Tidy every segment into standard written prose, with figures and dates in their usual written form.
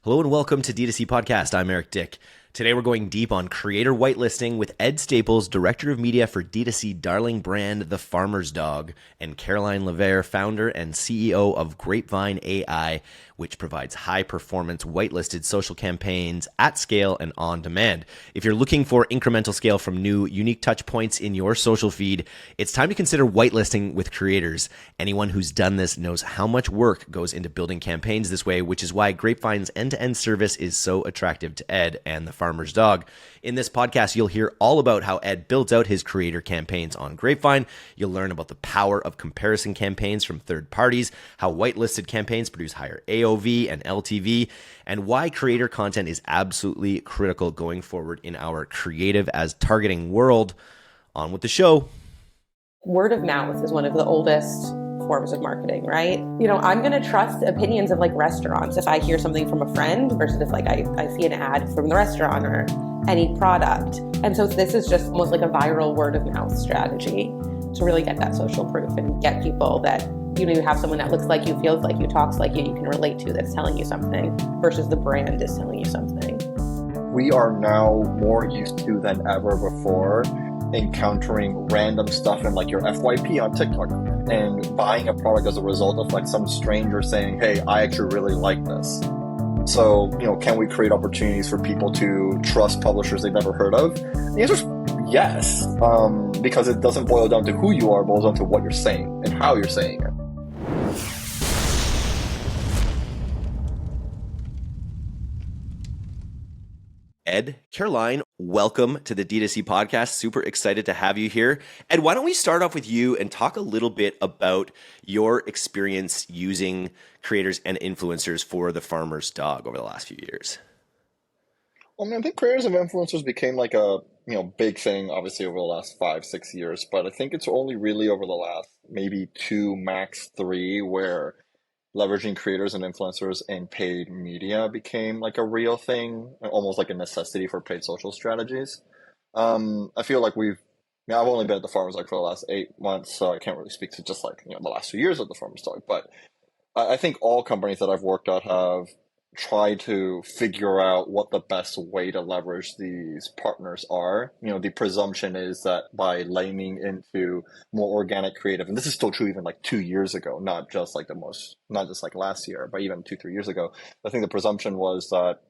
Hello and welcome to DTC Podcast. I'm Eric Dyck. Today we're going deep on creator whitelisting with Ed Staples, Director of Media for DTC Darling brand The Farmer's Dog, and Caroline Levere, Founder and CEO of Grapevine.ai, which provides high-performance whitelisted social campaigns at scale and on demand. If you're looking for incremental scale from new, unique touch points in your social feed, it's time to consider whitelisting with creators. Anyone who's done this knows how much work goes into building campaigns this way, which is why Grapevine's end-to-end service is so attractive to Ed and The Farmer's Dog. In this podcast, you'll hear all about how Ed builds out his creator campaigns on Grapevine. You'll learn about the power of comparison campaigns from third parties, how whitelisted campaigns produce higher AOV and LTV, and why creator content is absolutely critical going forward in our creative as targeting world. On with the show. Word of mouth is one of the oldest forms of marketing, right? I'm going to trust opinions of restaurants if I hear something from a friend versus if I see an ad from the restaurant or any product. And so this is just almost like a viral word of mouth strategy to really get that social proof and get people that, you have someone that looks like you, feels like you, talks like you can relate to, that's telling you something versus the brand is telling you something. We are now more used to than ever before encountering random stuff in your FYP on TikTok and buying a product as a result of some stranger saying, hey, I actually really like this. So, can we create opportunities for people to trust publishers they've never heard of? The answer is yes, because it doesn't boil down to who you are, it boils down to what you're saying and how you're saying it. Ed, Caroline, welcome to the DTC Podcast. Super excited to have you here. Ed, why don't we start off with you and talk a little bit about your experience using creators and influencers for The Farmer's Dog over the last few years? Well, I think creators and influencers became a big thing, obviously, over the last 5-6 years. But I think it's only really over the last maybe 2, max 3, where leveraging creators and influencers in paid media became a real thing, almost like a necessity for paid social strategies. I feel like I've only been at The Farmer's Dog for the last 8 months, so I can't really speak to just the last few years of The Farmer's Dog. But I think all companies that I've worked at have tried to figure out what the best way to leverage these partners are. The presumption is that by leaning into more organic creative, and this is still true even 2 years ago, not just last year, but even 2-3 years ago, I think the presumption was that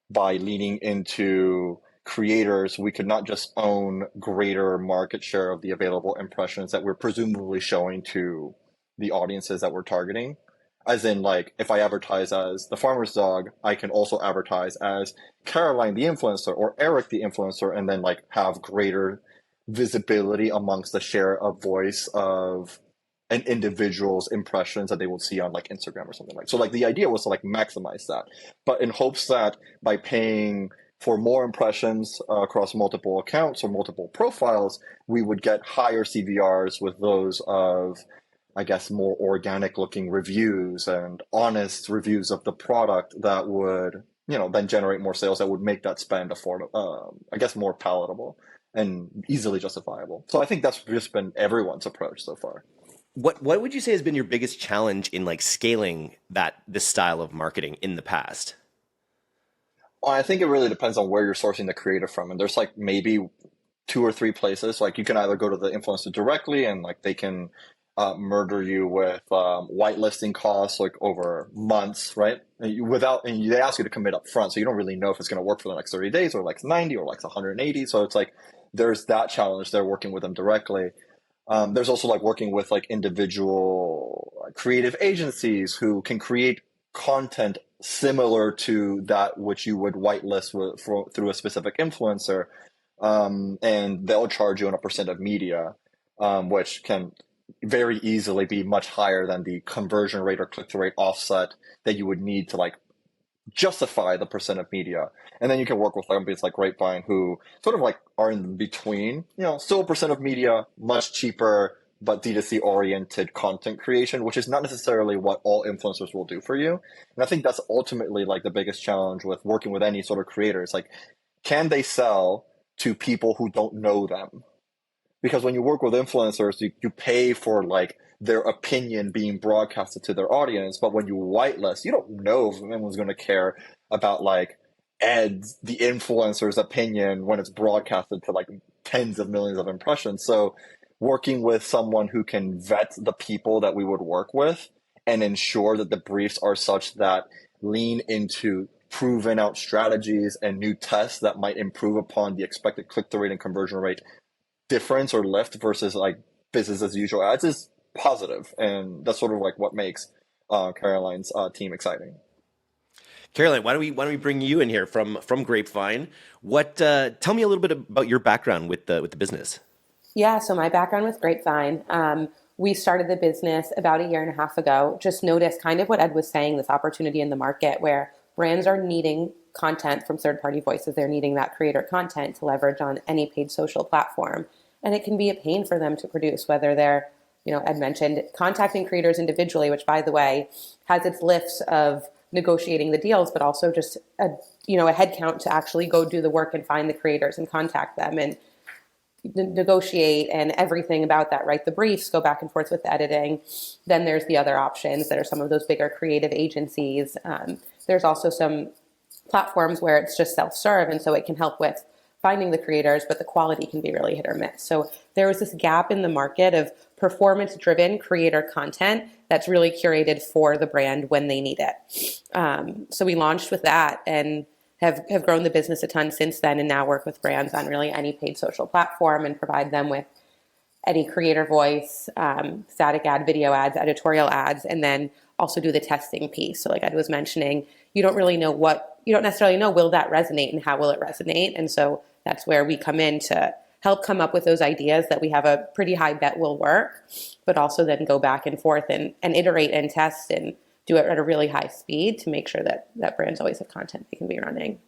by leaning into creators, we could not just own greater market share of the available impressions that we're presumably showing to the audiences that we're targeting. As in, if I advertise as The Farmer's Dog, I can also advertise as Caroline the influencer or Eric the influencer, and then have greater visibility amongst the share of voice of an individual's impressions that they will see on Instagram or something So the idea was to maximize that, but in hopes that by paying for more impressions across multiple accounts or multiple profiles, we would get higher CVRs with those of, I guess, more organic looking reviews and honest reviews of the product that would, then generate more sales that would make that spend affordable, more palatable and easily justifiable. So I think that's just been everyone's approach so far. What would you say has been your biggest challenge in scaling this style of marketing in the past? Well, I think it really depends on where you're sourcing the creative from. And there's maybe 2 or 3 places. You can either go to the influencer directly and they can murder you with whitelisting costs over months, right? And they ask you to commit up front, so you don't really know if it's going to work for the next 30 days or 90 or 180. So it's there's that challenge there working with them directly. There's also working with individual creative agencies who can create content similar to that which you would whitelist through a specific influencer, and they'll charge you on a percent of media, which can very easily be much higher than the conversion rate or click-through rate offset that you would need to justify the percent of media. And then you can work with companies like Grapevine, who sort of are in between, still a percent of media, much cheaper, but D2C oriented content creation, which is not necessarily what all influencers will do for you. And I think that's ultimately the biggest challenge with working with any sort of creators. Can they sell to people who don't know them? Because when you work with influencers, you pay for their opinion being broadcasted to their audience. But when you whitelist, you don't know if anyone's going to care about like Ed's, the influencer's opinion when it's broadcasted to like tens of millions of impressions. So working with someone who can vet the people that we would work with and ensure that the briefs are such that lean into proven out strategies and new tests that might improve upon the expected click-through rate and conversion rate difference or lift versus like business as usual ads is positive. And that's sort of like what makes Caroline's team exciting. Caroline, why don't we bring you in here from Grapevine? Tell me a little bit about your background with the business. Yeah, so my background with Grapevine, we started the business about a year and a half ago. Just noticed kind of what Ed was saying, this opportunity in the market where brands are needing content from third-party voices. They're needing that creator content to leverage on any paid social platform. And it can be a pain for them to produce, whether they're, Ed mentioned contacting creators individually, which by the way, has its lifts of negotiating the deals, but also just a headcount to actually go do the work and find the creators and contact them and negotiate and everything about that, right? The briefs, go back and forth with the editing. Then there's the other options that are some of those bigger creative agencies. There's also some platforms where it's just self-serve, and so it can help with finding the creators, but the quality can be really hit or miss. So there was this gap in the market of performance-driven creator content that's really curated for the brand when they need it. So we launched with that and have grown the business a ton since then, and now work with brands on really any paid social platform and provide them with any creator voice, static ad, video ads, editorial ads, and then also do the testing piece. So like Ed was mentioning, you don't necessarily know, will that resonate and how will it resonate? And so that's where we come in to help come up with those ideas that we have a pretty high bet will work, but also then go back and forth and iterate and test and do it at a really high speed to make sure that brands always have content they can be running.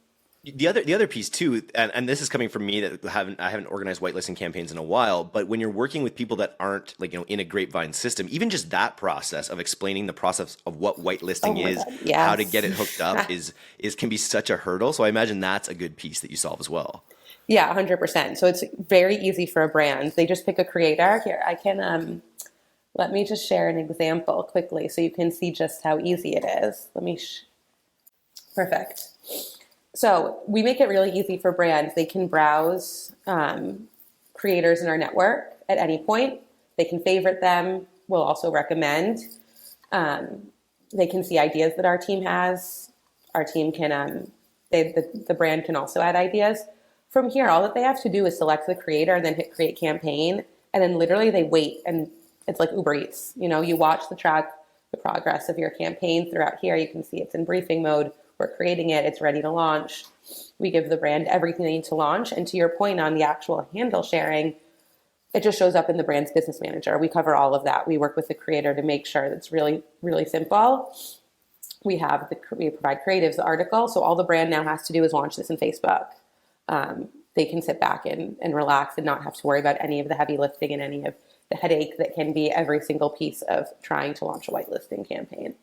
The other piece too, and this is coming from me that I haven't organized whitelisting campaigns in a while, but when you're working with people that aren't in a Grapevine system, even just that process of explaining the process of what whitelisting is, yes. how to get it hooked up is can be such a hurdle. So I imagine that's a good piece that you solve as well. Yeah, 100%. So it's very easy for a brand. They just pick a creator. Here, I can, let me just share an example quickly so you can see just how easy it is. Perfect. So we make it really easy for brands. They can browse creators in our network at any point. They can favorite them. We'll also recommend. They can see ideas that our team has. Our team can, the brand can also add ideas. From here, all that they have to do is select the creator and then hit create campaign. And then literally they wait, and it's like Uber Eats. You watch the progress of your campaign throughout here. You can see it's in briefing mode. We're creating it. It's ready to launch. We give the brand everything they need to launch. And to your point on the actual handle sharing, it just shows up in the brand's business manager. We cover all of that. We work with the creator to make sure that's really, really simple. We provide creatives, the article. So all the brand now has to do is launch this in Facebook. They can sit back and relax and not have to worry about any of the heavy lifting and any of the headache that can be every single piece of trying to launch a whitelisting campaign.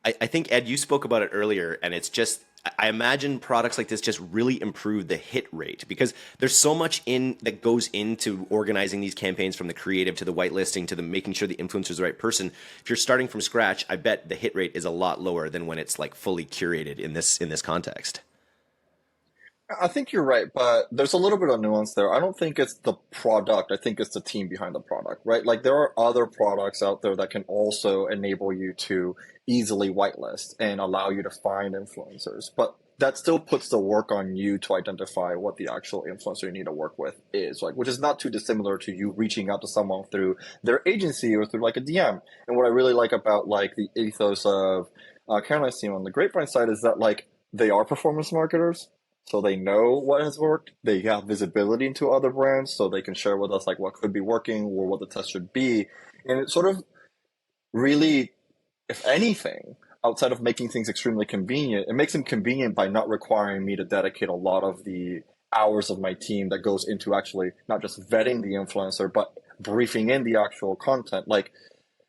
I think, Ed, you spoke about it earlier, and it's just, I imagine products like this just really improve the hit rate because there's so much that goes into organizing these campaigns, from the creative to the whitelisting to the making sure the influencer is the right person. If you're starting from scratch, I bet the hit rate is a lot lower than when it's like fully curated in this context. I think you're right, but there's a little bit of nuance there. I don't think it's the product. I think it's the team behind the product, right? Like there are other products out there that can also enable you to easily whitelist and allow you to find influencers, but that still puts the work on you to identify what the actual influencer you need to work with is, like, which is not too dissimilar to you reaching out to someone through their agency or through like a DM. And what I really like about like the ethos of Caroline's team on the Grapevine side is that like they are performance marketers. So they know what has worked. They have visibility into other brands, so they can share with us like what could be working or what the test should be. And it sort of really, if anything, outside of making things extremely convenient, it makes them convenient by not requiring me to dedicate a lot of the hours of my team that goes into actually not just vetting the influencer, but briefing in the actual content. Like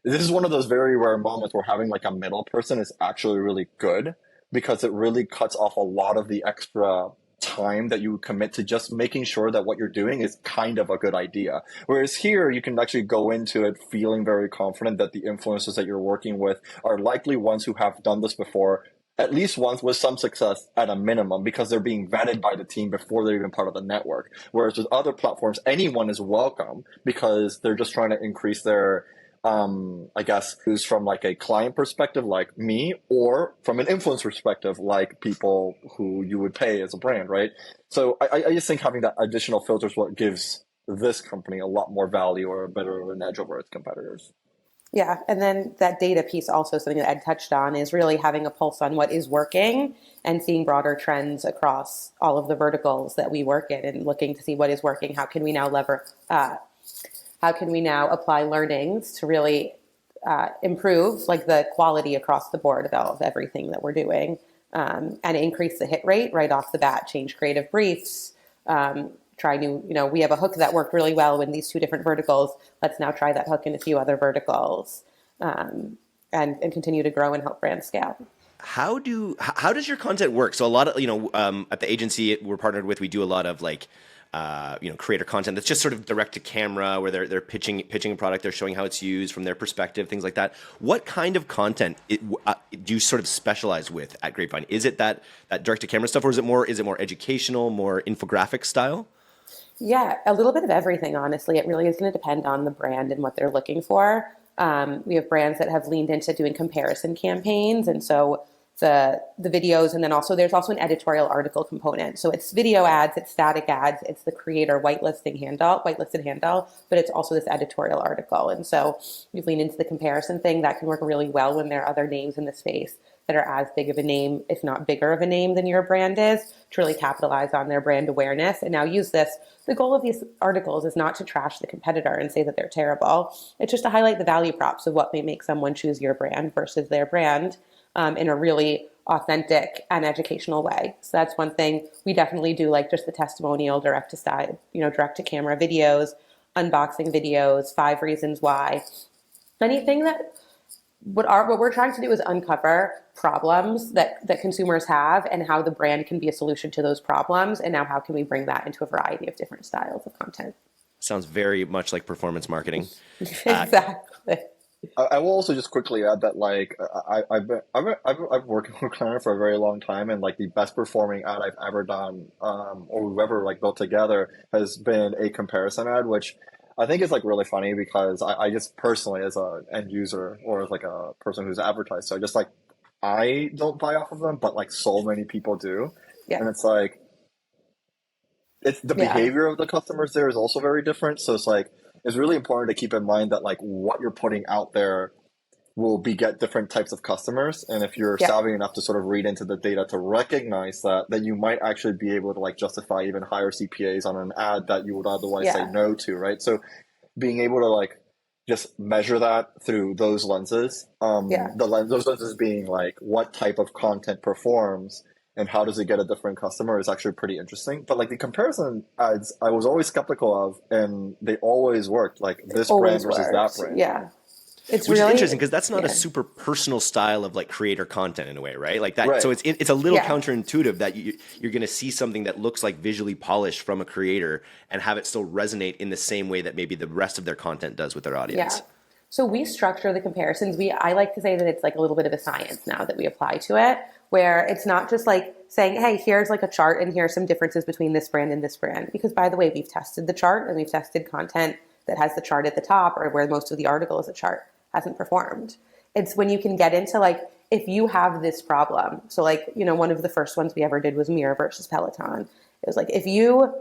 this is one of those very rare moments where having like a middle person is actually really good, because it really cuts off a lot of the extra time that you commit to just making sure that what you're doing is kind of a good idea. Whereas here, you can actually go into it feeling very confident that the influencers that you're working with are likely ones who have done this before, at least once with some success at a minimum, because they're being vetted by the team before they're even part of the network. Whereas with other platforms, anyone is welcome because they're just trying to increase their, I guess, who's from like a client perspective, like me, or from an influence perspective, like people who you would pay as a brand, right? So I just think having that additional filter is what gives this company a lot more value or a better of an edge over its competitors. Yeah. And then that data piece, also something that Ed touched on, is really having a pulse on what is working and seeing broader trends across all of the verticals that we work in and looking to see what is working. How can we now how can we now apply learnings to really improve like the quality across the board of everything that we're doing, and increase the hit rate right off the bat, change creative briefs, try new, we have a hook that worked really well in these two different verticals. Let's now try that hook in a few other verticals, and continue to grow and help brands scale. How does your content work? So a lot of, at the agency we're partnered with, we do a lot of like, creator content that's just sort of direct to camera, where they're pitching a product, they're showing how it's used from their perspective, things like that. What kind of content do you sort of specialize with at Grapevine? Is it that direct to camera stuff, or is it more educational, more infographic style? Yeah, a little bit of everything, honestly. It really is going to depend on the brand and what they're looking for. We have brands that have leaned into doing comparison campaigns, and so the videos, and then there's also an editorial article component. So it's video ads, it's static ads, it's the creator whitelisted handle, but it's also this editorial article. And so we've leaned into the comparison thing. That can work really well when there are other names in the space that are as big of a name, if not bigger of a name than your brand is, to really capitalize on their brand awareness and now use this. The goal of these articles is not to trash the competitor and say that they're terrible. It's just to highlight the value props of what may make someone choose your brand versus their brand, in a really authentic and educational way. So that's one thing we definitely do, like just the testimonial, direct to camera videos, unboxing videos, 5 reasons why. Anything that what we're trying to do is uncover problems that consumers have and how the brand can be a solution to those problems. And now how can we bring that into a variety of different styles of content? Sounds very much like performance marketing. Exactly. I will also just quickly add that like I've worked with Claire for a very long time, and like the best performing ad I've ever done, or we've ever like built together, has been a comparison ad, which I think is like really funny because I just personally, as an end user or as like a person who's advertised, so just like I don't buy off of them, but like so many people do, and it's like it's the behavior of the customers there is also very different. So it's like it's really important to keep in mind that like what you're putting out there will beget different types of customers. And if you're savvy enough to sort of read into the data to recognize that, then you might actually be able to like justify even higher CPAs on an ad that you would otherwise say no to, right? So being able to like just measure that through those lenses, those lenses being like what type of content performs and how does it get a different customer is actually pretty interesting. But like the comparison ads, I was always skeptical of, and they always worked. Like this brand versus that brand. Yeah. Which is interesting because that's not a super personal style of like creator content in a way, right? Like that. Right. So it's a little counterintuitive that you're going to see something that looks like visually polished from a creator and have it still resonate in the same way that maybe the rest of their content does with their audience. Yeah. So we structure the comparisons. I like to say that it's like a little bit of a science now that we apply to it, where it's not just like saying, hey, here's like a chart and here are some differences between this brand and this brand. Because by the way, we've tested the chart and we've tested content that has the chart at the top or where most of the article is a chart hasn't performed. It's when you can get into like, if you have this problem. So like, one of the first ones we ever did was Mirror versus Peloton. It was like, if you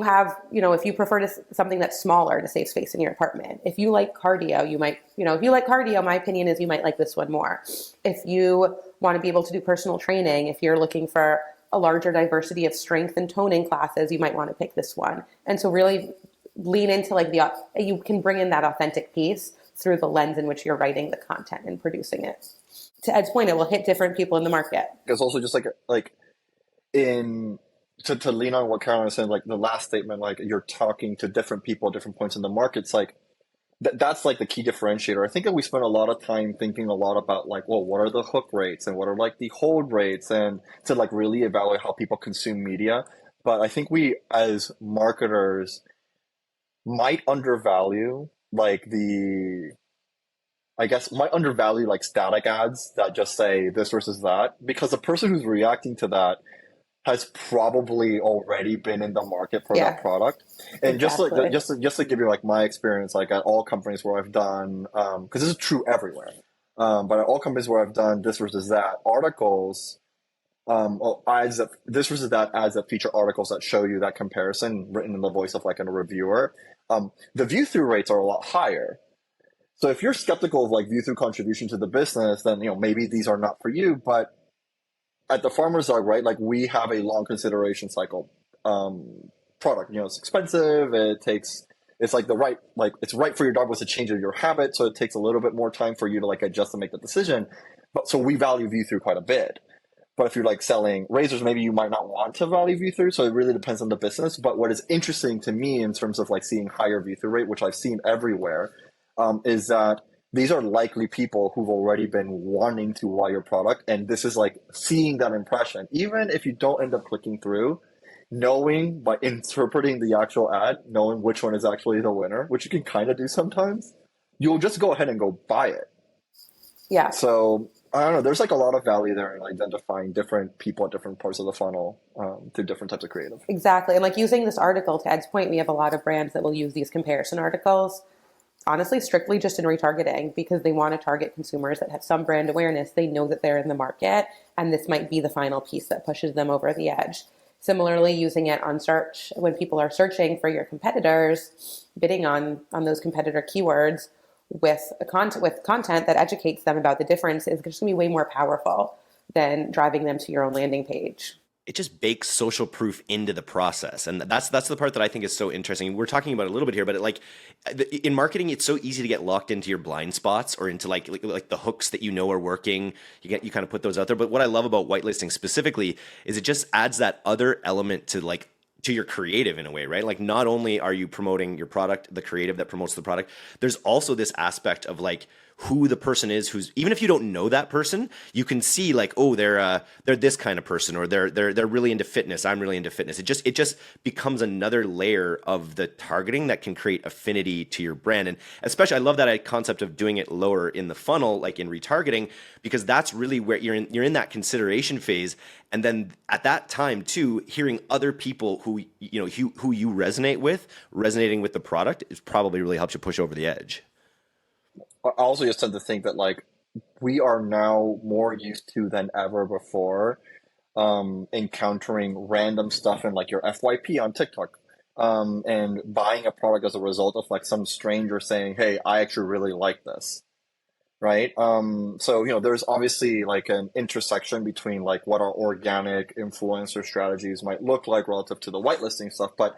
have, if you prefer something that's smaller to save space in your apartment, if you like cardio, you might, if you like cardio, my opinion is you might like this one more. If you want to be able to do personal training, if you're looking for a larger diversity of strength and toning classes, you might want to pick this one. And so really lean into like you can bring in that authentic piece through the lens in which you're writing the content and producing it. To Ed's point, it will hit different people in the market. It's also just like to lean on what Caroline was saying, like the last statement, like you're talking to different people at different points in the market. It's like that's like the key differentiator. I think that we spend a lot of time thinking a lot about like, well, what are the hook rates and what are like the hold rates, and to like really evaluate how people consume media. But I think we as marketers might undervalue like might undervalue like static ads that just say this versus that, because the person who's reacting to that has probably already been in the market for that product. And Exactly. just to give you like my experience, like at all companies where I've done, because this is true everywhere, but at all companies where I've done this versus that articles, ads that this versus that ads that feature articles that show you that comparison written in the voice of like a reviewer, the view through rates are a lot higher. So if you're skeptical of like view through contribution to the business, then maybe these are not for you. But at the Farmer's Dog, right, like we have a long consideration cycle product. It's expensive. It's like it's right for your dog with a change of your habit. So it takes a little bit more time for you to like adjust and make the decision. But so we value view through quite a bit. But if you're like selling razors, maybe you might not want to value view through. So it really depends on the business. But what is interesting to me in terms of like seeing higher view through rate, which I've seen everywhere, is that these are likely people who've already been wanting to buy your product. And this is like seeing that impression. Even if you don't end up clicking through, knowing by interpreting the actual ad, knowing which one is actually the winner, which you can kind of do sometimes, you'll just go ahead and go buy it. Yeah. So I don't know. There's like a lot of value there in identifying different people at different parts of the funnel through different types of creative. Exactly. And like using this article, to Ed's point, we have a lot of brands that will use these comparison articles, honestly, strictly just in retargeting, because they want to target consumers that have some brand awareness. They know that they're in the market, and this might be the final piece that pushes them over the edge. Similarly, using it on search when people are searching for your competitors, bidding on those competitor keywords with content that educates them about the difference is just going to be way more powerful than driving them to your own landing page. It just bakes social proof into the process. And that's the part that I think is so interesting. We're talking about it a little bit here, but in marketing, it's so easy to get locked into your blind spots or into like the hooks that are working. You kind of put those out there. But what I love about whitelisting specifically is it just adds that other element to your creative in a way, right? Like not only are you promoting your product, the creative that promotes the product, there's also this aspect of like who the person is, who's, even if you don't know that person, you can see like, oh, they're this kind of person, or they're really into fitness. I'm really into fitness. It just becomes another layer of the targeting that can create affinity to your brand. And especially, I love that concept of doing it lower in the funnel, like in retargeting, because that's really where you're in that consideration phase. And then at that time too, hearing other people who you resonate with, resonating with the product, is probably really helps you push over the edge. I also just tend to think that like we are now more used to than ever before encountering random stuff in like your FYP on TikTok and buying a product as a result of like some stranger saying, hey, I actually really like this. Right. So, there's obviously like an intersection between like what our organic influencer strategies might look like relative to the whitelisting stuff, but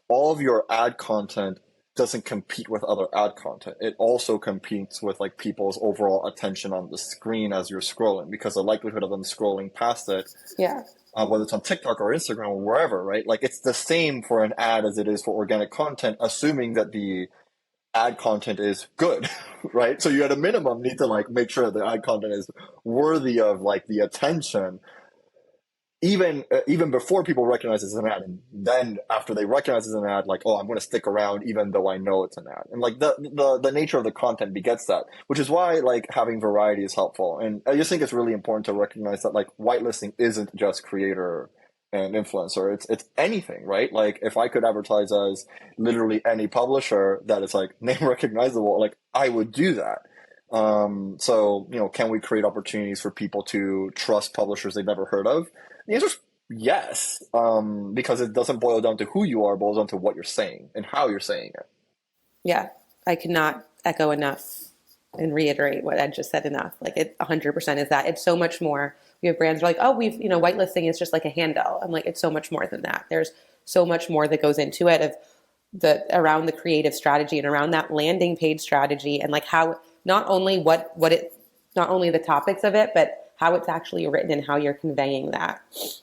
all of your ad content doesn't compete with other ad content. It also competes with like people's overall attention on the screen as you're scrolling, because the likelihood of them scrolling past it, whether it's on TikTok or Instagram or wherever, right? Like it's the same for an ad as it is for organic content, assuming that the ad content is good, right? So you at a minimum need to like make sure that the ad content is worthy of like the attention, even before people recognize it's an ad, and then after they recognize it's an ad, like, oh, I'm going to stick around even though I know it's an ad. And like the nature of the content begets that, which is why like having variety is helpful. And I just think it's really important to recognize that like whitelisting isn't just creator and influencer. It's anything, right? Like if I could advertise as literally any publisher that is like name recognizable, like I would do that. So, can we create opportunities for people to trust publishers they've never heard of? The answer is yes, because it doesn't boil down to who you are, it boils down to what you're saying and how you're saying it. Yeah, I cannot echo enough and reiterate what Ed just said enough. Like it 100% is that. It's so much more. We have brands that are like, oh, whitelisting is just like a handle. I'm like, it's so much more than that. There's so much more that goes into it around the creative strategy and around that landing page strategy, and like how not only the topics of it, but how it's actually written and how you're conveying that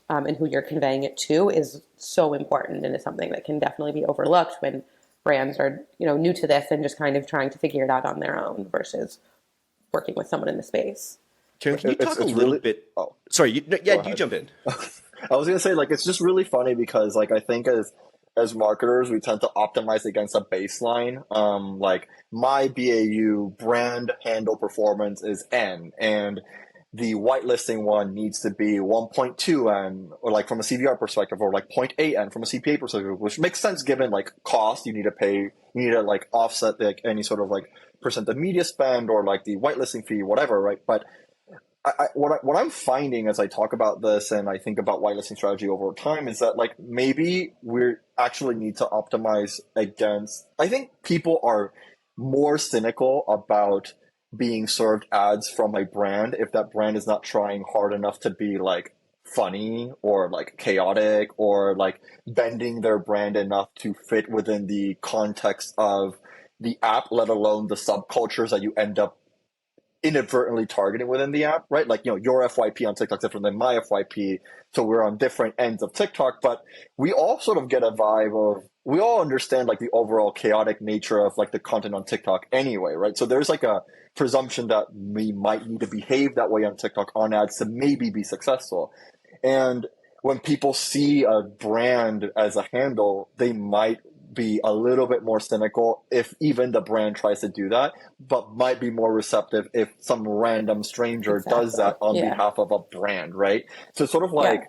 and who you're conveying it to is so important, and is something that can definitely be overlooked when brands are, new to this and just kind of trying to figure it out on their own versus working with someone in the space. Karen, can you talk a little really bit? Oh, Sorry, you go jump in. I was gonna say, like, it's just really funny because, like, I think as marketers, we tend to optimize against a baseline. Like, my BAU brand handle performance is N, and the whitelisting one needs to be 1.2 N, or like from a CVR perspective, or like 0.8 N from a CPA perspective, which makes sense given like cost. You need to like offset like any sort of like percent of media spend or like the whitelisting fee, whatever, right? But what I'm finding as I talk about this and I think about whitelisting strategy over time is that like maybe we actually need to optimize against. I think people are more cynical about being served ads from a brand if that brand is not trying hard enough to be like funny or like chaotic or like bending their brand enough to fit within the context of the app, let alone the subcultures that you end up inadvertently targeting within the app, right? Like, your FYP on TikTok is different than my FYP. So we're on different ends of TikTok, but we all sort of get a vibe of, we all understand like the overall chaotic nature of like the content on TikTok anyway, right? So there's like a presumption that we might need to behave that way on TikTok on ads to maybe be successful. And when people see a brand as a handle, they might be a little bit more cynical if even the brand tries to do that, but might be more receptive if some random stranger does that on behalf of a brand, right? So it's sort of like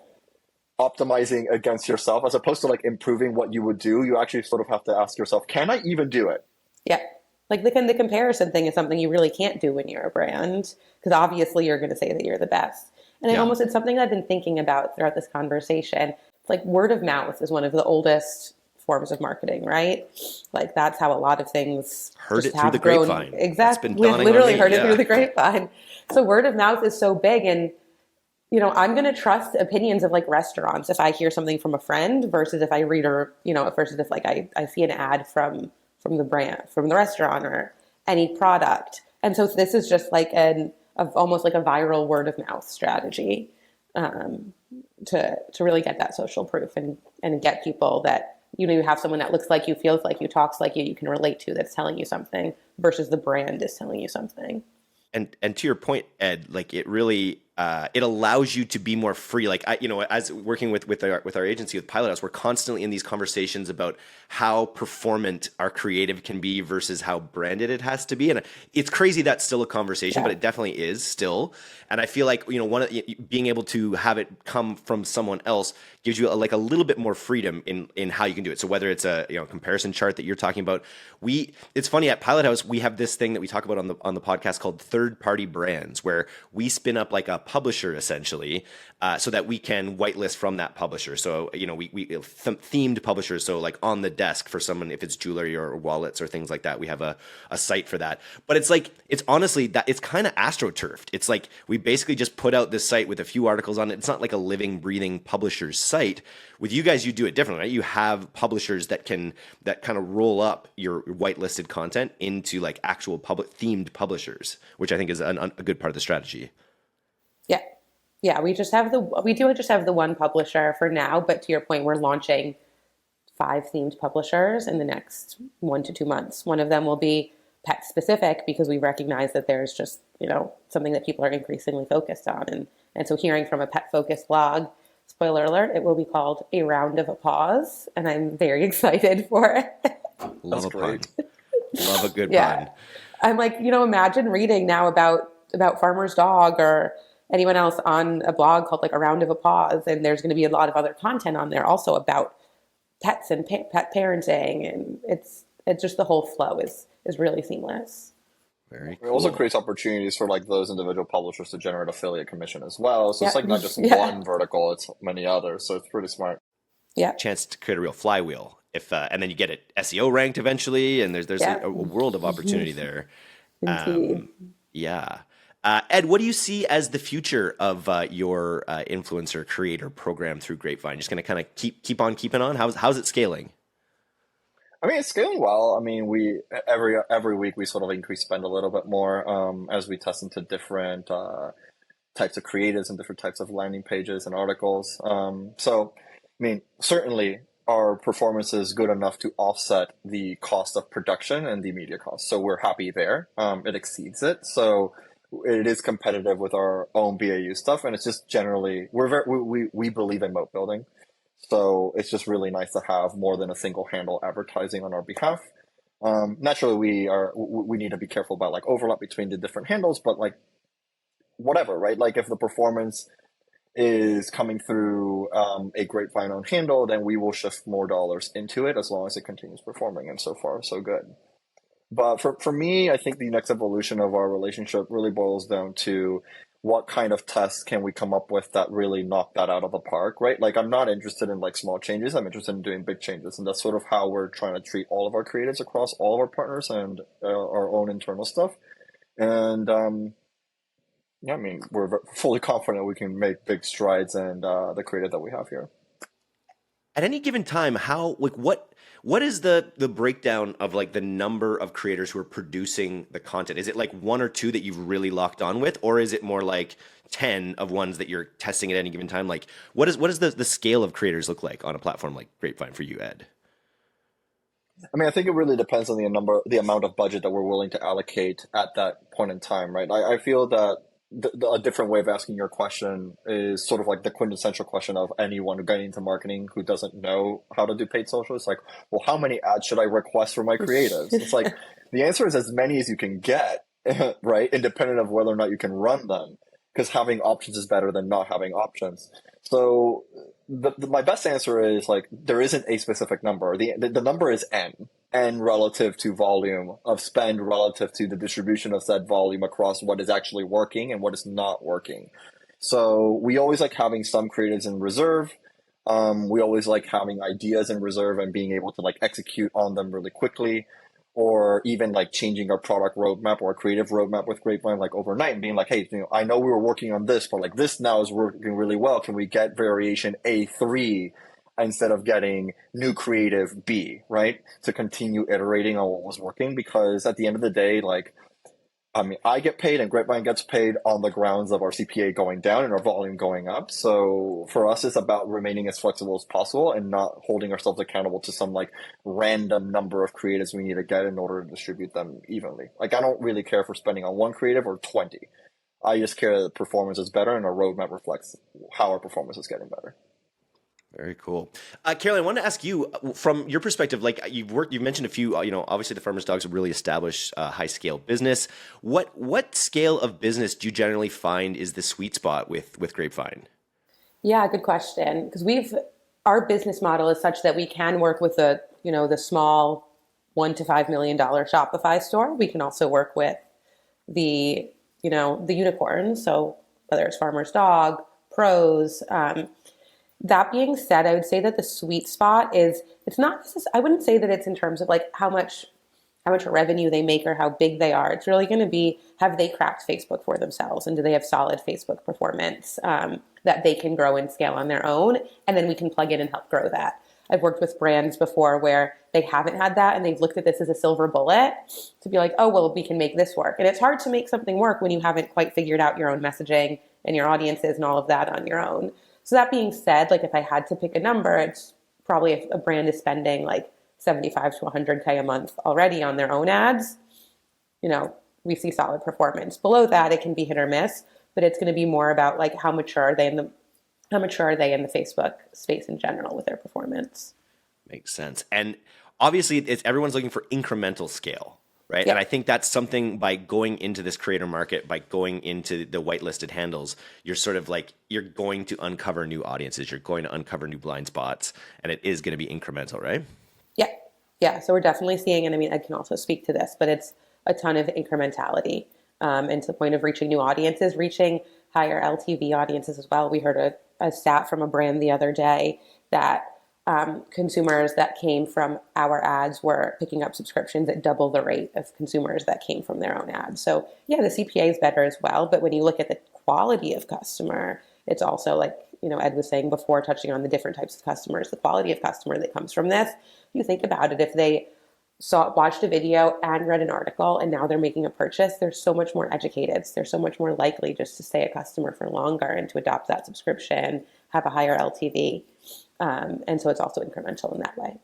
optimizing against yourself as opposed to like improving what you would do. You actually sort of have to ask yourself, can I even do it? Yeah. Like the comparison thing is something you really can't do when you're a brand, because obviously you're going to say that you're the best. And it's something I've been thinking about throughout this conversation. It's like word of mouth is one of the oldest forms of marketing, right? Like that's how a lot of things heard it through the grapevine. Exactly. We've literally heard it through the grapevine. So word of mouth is so big. And, I'm going to trust opinions of like restaurants if I hear something from a friend versus if I read versus if like I see an ad from the brand, from the restaurant or any product. And so this is just like almost like a viral word of mouth strategy to really get that social proof and get people that, you have someone that looks like you, feels like you, talks like you can relate to, that's telling you something versus the brand is telling you something. And to your point, Ed, like it really it allows you to be more free. Like as working with our agency with Pilot House, we're constantly in these conversations about how performant our creative can be versus how branded it has to be. And it's crazy that's still a conversation, but it definitely is still. And I feel like being able to have it come from someone else gives you a little bit more freedom in how you can do it. So whether it's a comparison chart that you're talking about, it's funny at Pilot House we have this thing that we talk about on the podcast called third party brands, where we spin up like a publisher essentially, so that we can whitelist from that publisher. So we themed publishers. So like on the desk for someone, if it's jewelry or wallets or things like that, we have a site for that. But it's honestly that it's kind of astroturfed. It's like we basically just put out this site with a few articles on it. It's not like a living, breathing publisher's site. With you guys, you do it differently, right? You have publishers that kind of roll up your whitelisted content into like actual themed publishers, which I think is a good part of the strategy. Yeah, we do just have the one publisher for now, but to your point, we're launching 5 themed publishers in the next 1 to 2 months. One of them will be pet specific because we recognize that there's just, something that people are increasingly focused on. And so hearing from a pet focused blog, spoiler alert, it will be called A Round of Applause. And I'm very excited for it. Love a pun. Love a good pun. I'm like, imagine reading now about Farmer's Dog or anyone else on a blog called like A Round of Applause. And there's going to be a lot of other content on there also about pets and pet parenting. And it's just the whole flow is really seamless. Very It cool. also creates opportunities for like those individual publishers to generate affiliate commission as well. So it's like not just one vertical, it's many others. So it's pretty smart. Yeah. Chance to create a real flywheel. And then you get it SEO ranked eventually, and there's a world of opportunity there. Indeed. Ed, what do you see as the future of your influencer creator program through Grapevine? Just going to kind of keep on keeping on? How's it scaling? I mean, it's scaling well. I mean, we every week we sort of increase spend a little bit more as we test into different types of creatives and different types of landing pages and articles. So, I mean, certainly our performance is good enough to offset the cost of production and the media cost. So we're happy there. It exceeds it. So it is competitive with our own BAU stuff. And it's just generally, we believe in moat building. So it's just really nice to have more than a single handle advertising on our behalf. Naturally, we need to be careful about like overlap between the different handles, but like whatever, right? Like if the performance is coming through a Grapevine owned handle, then we will shift more dollars into it as long as it continues performing. And so far, so good. But for me, I think the next evolution of our relationship really boils down to what kind of tests can we come up with that really knock that out of the park, right? Like I'm not interested in like small changes. I'm interested in doing big changes. And that's sort of how we're trying to treat all of our creatives across all of our partners and our own internal stuff. And yeah, I mean, we're fully confident we can make big strides in the creative that we have here. At any given time, how like what is the breakdown of like the number of creators who are producing the content? Is it like one or two that you've really locked on with, or is it more like 10 of ones that you're testing at any given time? Like what does the scale of creators look like on a platform like Grapevine for you, Ed? I mean, I think it really depends on the amount of budget that we're willing to allocate at that point in time, right? I feel that a different way of asking your question is sort of like the quintessential question of anyone getting into marketing who doesn't know how to do paid social. It's like, well, how many ads should I request for my creatives? It's like, the answer is as many as you can get, right? Independent of whether or not you can run them, because having options is better than not having options. So my best answer is like, there isn't a specific number. The number is N relative to volume of spend relative to the distribution of said volume across what is actually working and what is not working. So we always like having some creatives in reserve. We always like having ideas in reserve and being able to like execute on them really quickly, or even like changing our product roadmap or our creative roadmap with Grapevine like overnight and being like, hey, I know we were working on this, but like this now is working really well. Can we get variation A3 instead of getting new creative B, right? To continue iterating on what was working, because at the end of the day, like, I mean, I get paid and Grapevine gets paid on the grounds of our CPA going down and our volume going up. So for us, it's about remaining as flexible as possible and not holding ourselves accountable to some like random number of creatives we need to get in order to distribute them evenly. Like, I don't really care if we're spending on one creative or 20. I just care that the performance is better and our roadmap reflects how our performance is getting better. Very cool. Caroline, I wanted to ask you, from your perspective, like you've mentioned a few, obviously the Farmer's Dog's a really established high scale business. What scale of business do you generally find is the sweet spot with Grapevine? Yeah, good question. Because our business model is such that we can work with the small $1 to $5 million Shopify store. We can also work with the unicorns. So whether it's Farmer's Dog, pros, that being said, I would say that the sweet spot is, I wouldn't say that it's in terms of like how much revenue they make or how big they are. It's really going to be, have they cracked Facebook for themselves, and do they have solid Facebook performance that they can grow and scale on their own, and then we can plug in and help grow that. I've worked with brands before where they haven't had that and they've looked at this as a silver bullet to be like, oh, well, we can make this work. And it's hard to make something work when you haven't quite figured out your own messaging and your audiences and all of that on your own. So that being said, like if I had to pick a number, it's probably if a brand is spending like 75 to 100K a month already on their own ads, we see solid performance. Below that, it can be hit or miss, but it's going to be more about like how mature are they in the Facebook space in general with their performance. Makes sense. And obviously everyone's looking for incremental scale, right? Yep. And I think that's something, by going into this creator market, by going into the whitelisted handles, you're sort of like, you're going to uncover new audiences, you're going to uncover new blind spots, and it is going to be incremental, right? Yeah. Yeah. So we're definitely seeing, and I mean, I can also speak to this, but it's a ton of incrementality and to the point of reaching new audiences, reaching higher LTV audiences as well. We heard a stat from a brand the other day that consumers that came from our ads were picking up subscriptions at double the rate of consumers that came from their own ads. So yeah, the CPA is better as well. But when you look at the quality of customer, it's also like, Ed was saying before, touching on the different types of customers, the quality of customer that comes from this. You think about it, if they watched a video and read an article and now they're making a purchase, they're so much more educated. They're so much more likely just to stay a customer for longer and to adopt that subscription have a higher LTV. And so it's also incremental in that way.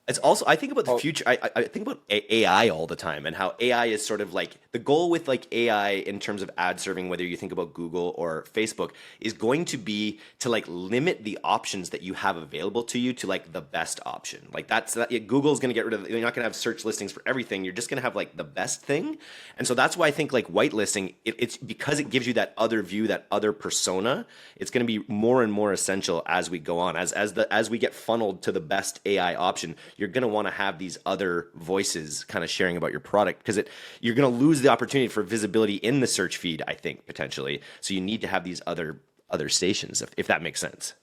It's also, I think about the future. I think about AI all the time, and how AI is sort of like the goal with like AI in terms of ad serving, whether you think about Google or Facebook, is going to be to like limit the options that you have available to you to like the best option. Like Google's going to get rid of, you're not going to have search listings for everything. You're just going to have like the best thing. And so that's why I think like whitelisting, it's because it gives you that other view, that other persona. It's going to be more and more essential as we go on, as we get funneled to the best AI option. You're going to want to have these other voices kind of sharing about your product, because you're going to lose the opportunity for visibility in the search feed, I think, potentially. So you need to have these other stations, if that makes sense.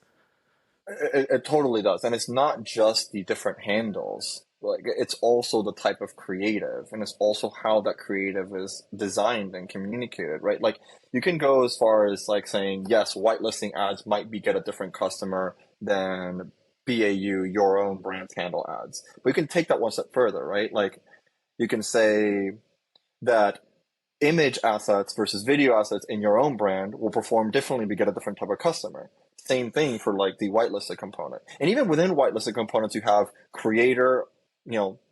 It totally does. And it's not just the different handles. Like, it's also the type of creative, and it's also how that creative is designed and communicated, right? Like, you can go as far as like saying, yes, whitelisting ads might get a different customer than BAU, your own brand handle ads. But you can take that one step further, right? Like, you can say that image assets versus video assets in your own brand will perform differently to get a different type of customer. Same thing for like the whitelisted component. And even within whitelisted components, you have creator,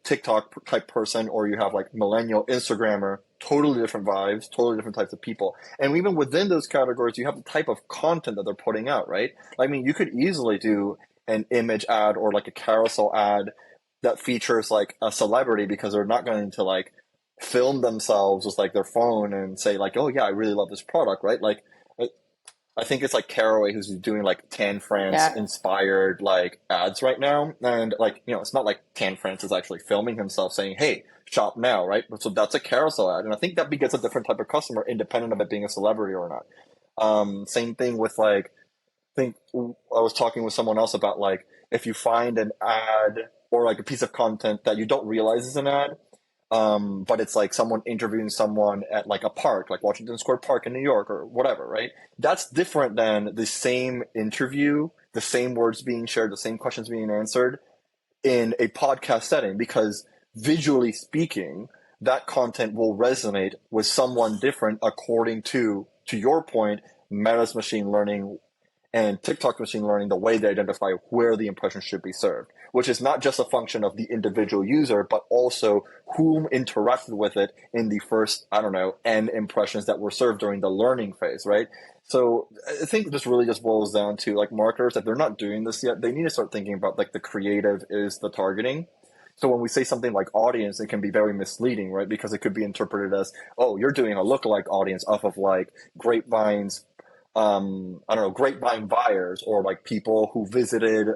TikTok type person, or you have like millennial Instagrammer, totally different vibes, totally different types of people. And even within those categories, you have the type of content that they're putting out, right? I mean, you could easily do an image ad or like a carousel ad that features like a celebrity, because they're not going to like film themselves with like their phone and say like, oh yeah, I really love this product, right? Like, I think it's like Caraway who's doing like Tan France inspired like ads right now. And like, it's not like Tan France is actually filming himself saying, hey, shop now, right? So that's a carousel ad. And I think that begets a different type of customer independent of it being a celebrity or not. Same thing with like, I think I was talking with someone else about like, if you find an ad or like a piece of content that you don't realize is an ad, but it's like someone interviewing someone at like a park, like Washington Square Park in New York or whatever, right? That's different than the same interview, the same words being shared, the same questions being answered in a podcast setting, because visually speaking, that content will resonate with someone different according to your point, Meta's machine learning and TikTok machine learning, the way they identify where the impression should be served, which is not just a function of the individual user, but also whom interacted with it in the first, N impressions that were served during the learning phase, right? So I think this really just boils down to like marketers, if they're not doing this yet, they need to start thinking about like the creative is the targeting. So when we say something like audience, it can be very misleading, right? Because it could be interpreted as, oh, you're doing a lookalike audience off of like Grapevine's Grapevine buyers, or like people who visited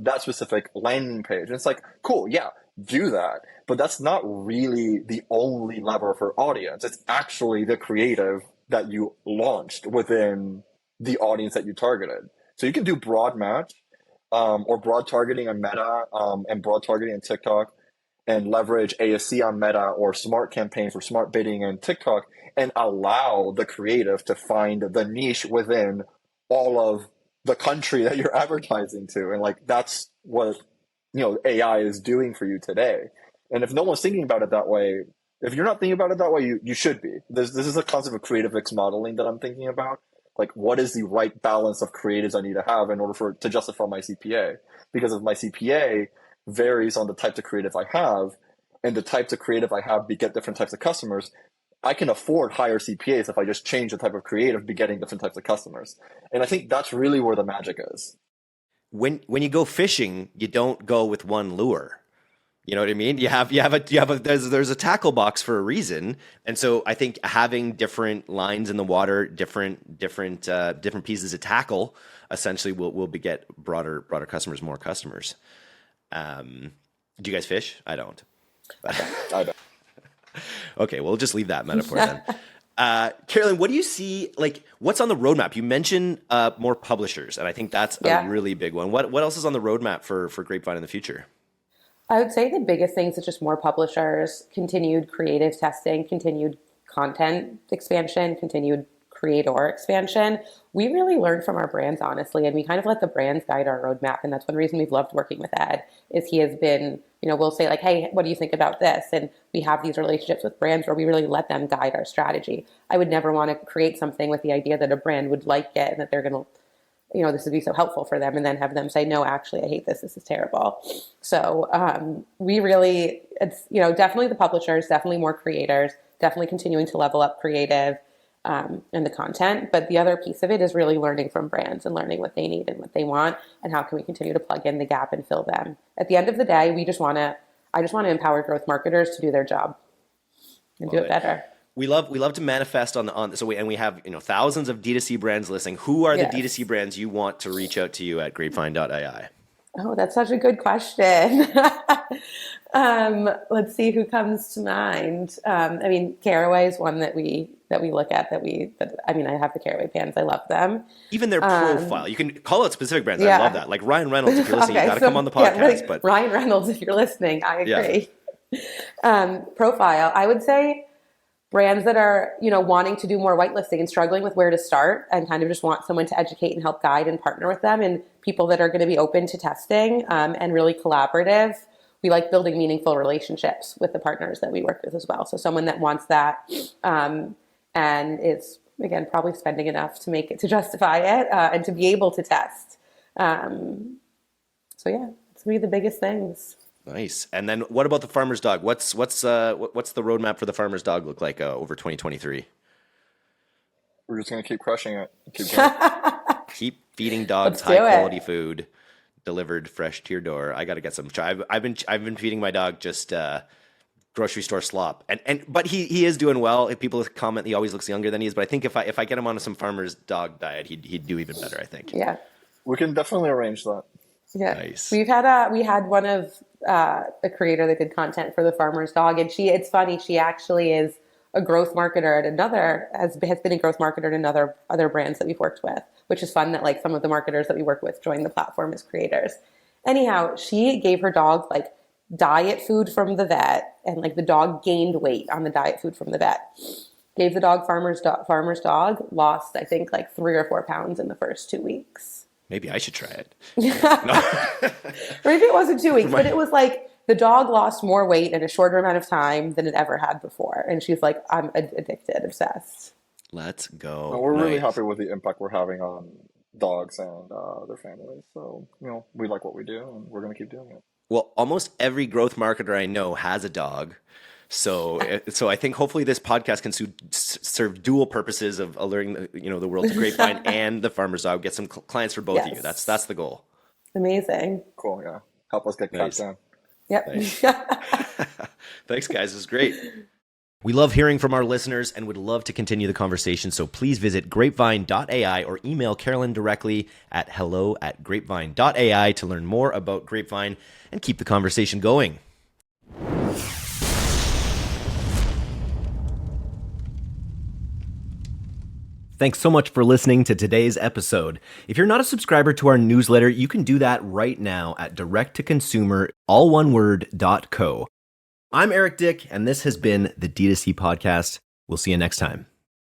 that specific landing page. And it's like, cool, yeah, do that. But that's not really the only lever for audience. It's actually the creative that you launched within the audience that you targeted. So you can do broad match or broad targeting on Meta and broad targeting on TikTok, and leverage ASC on Meta or smart campaigns or smart bidding on TikTok, and allow the creative to find the niche within all of the country that you're advertising to. And like, that's what, AI is doing for you today. And if no one's thinking about it that way, if you're not thinking about it that way, you should be. This is a concept of creative mix modeling that I'm thinking about. Like, what is the right balance of creatives I need to have in order to justify my CPA? Because if my CPA varies on the types of creative I have, and the types of creative I have beget different types of customers, I can afford higher CPAs if I just change the type of creative begetting different types of customers. And I think that's really where the magic is. When you go fishing, you don't go with one lure. You know what I mean? There's a tackle box for a reason. And so I think having different lines in the water, different pieces of tackle essentially will beget broader customers, more customers. Do you guys fish? I don't. I don't. Okay, we'll just leave that metaphor then. Caroline, what do you see, like, what's on the roadmap? You mentioned more publishers, and I think that's a really big one. What else is on the roadmap for Grapevine in the future? I would say the biggest things is just more publishers, continued creative testing, continued content expansion, continued creator expansion. We really learn from our brands, honestly, and we kind of let the brands guide our roadmap. And that's one reason we've loved working with Ed, is he has been, we'll say like, hey, what do you think about this? And we have these relationships with brands where we really let them guide our strategy. I would never want to create something with the idea that a brand would like it and that they're going to this would be so helpful for them, and then have them say, no, actually, I hate this. This is terrible. So we really, it's, definitely the publishers, definitely more creators, definitely continuing to level up creative and the content. But the other piece of it is really learning from brands and learning what they need and what they want, and how can we continue to plug in the gap and fill them. At the end of the day, I just want to empower growth marketers to do their job and do it better. We love to manifest on so we have thousands of D2C brands listening. Who are the D2C brands you want to reach out to you at Grapevine.ai? Oh, that's such a good question. Let's see who comes to mind. Caraway is one that we look at. I have the Caraway pans. I love them. Even their profile. You can call out specific brands. I love that. Like Ryan Reynolds, if you're listening, you got to come on the podcast. But Ryan Reynolds, if you're listening, I agree. Profile. I would say brands that are, wanting to do more whitelisting and struggling with where to start, and kind of just want someone to educate and help guide and partner with them, and people that are going to be open to testing and really collaborative. We like building meaningful relationships with the partners that we work with as well. So someone that wants that and is, again, probably spending enough to make it, to justify it and to be able to test. It's going to be the biggest things. Nice. And then what about the farmer's dog? What's the roadmap for the farmer's dog look like over 2023? We're just going to keep crushing it. Keep feeding dogs high quality food delivered fresh to your door. I got to get some. I've been feeding my dog just grocery store slop, but he is doing well. If people comment, he always looks younger than he is. But I think if I get him on some farmer's dog diet, he'd do even better, I think. Yeah, we can definitely arrange that. Yeah, nice. We had one of a creator that did content for the farmer's dog, and it's funny. She actually is a growth marketer at has been a growth marketer at other brands that we've worked with, which is fun that like some of the marketers that we work with join the platform as creators. Anyhow, she gave her dog like diet food from the vet, and like the dog gained weight on the diet food from the vet. Gave the dog farmer's dog, lost I think like 3 or 4 pounds in the first 2 weeks. Maybe I should try it. Maybe it wasn't 2 weeks, but it was like the dog lost more weight in a shorter amount of time than it ever had before. And she's like, I'm addicted, obsessed. Let's go. And we're really happy with the impact we're having on dogs and their families. So, we like what we do, and we're going to keep doing it. Well, almost every growth marketer I know has a dog. So I think hopefully this podcast can serve dual purposes of alerting the world to Grapevine and the farmer's dog. Get some clients for both of you. That's the goal. Amazing. Cool. Yeah. Help us get cats down. Yep. Thanks, guys. It was great. We love hearing from our listeners and would love to continue the conversation. So please visit grapevine.ai or email Caroline directly at hello@grapevine.ai to learn more about Grapevine and keep the conversation going. Thanks so much for listening to today's episode. If you're not a subscriber to our newsletter, you can do that right now at direct-to-consumer, all one word, .co. I'm Eric Dyck, and this has been the D2C Podcast. We'll see you next time.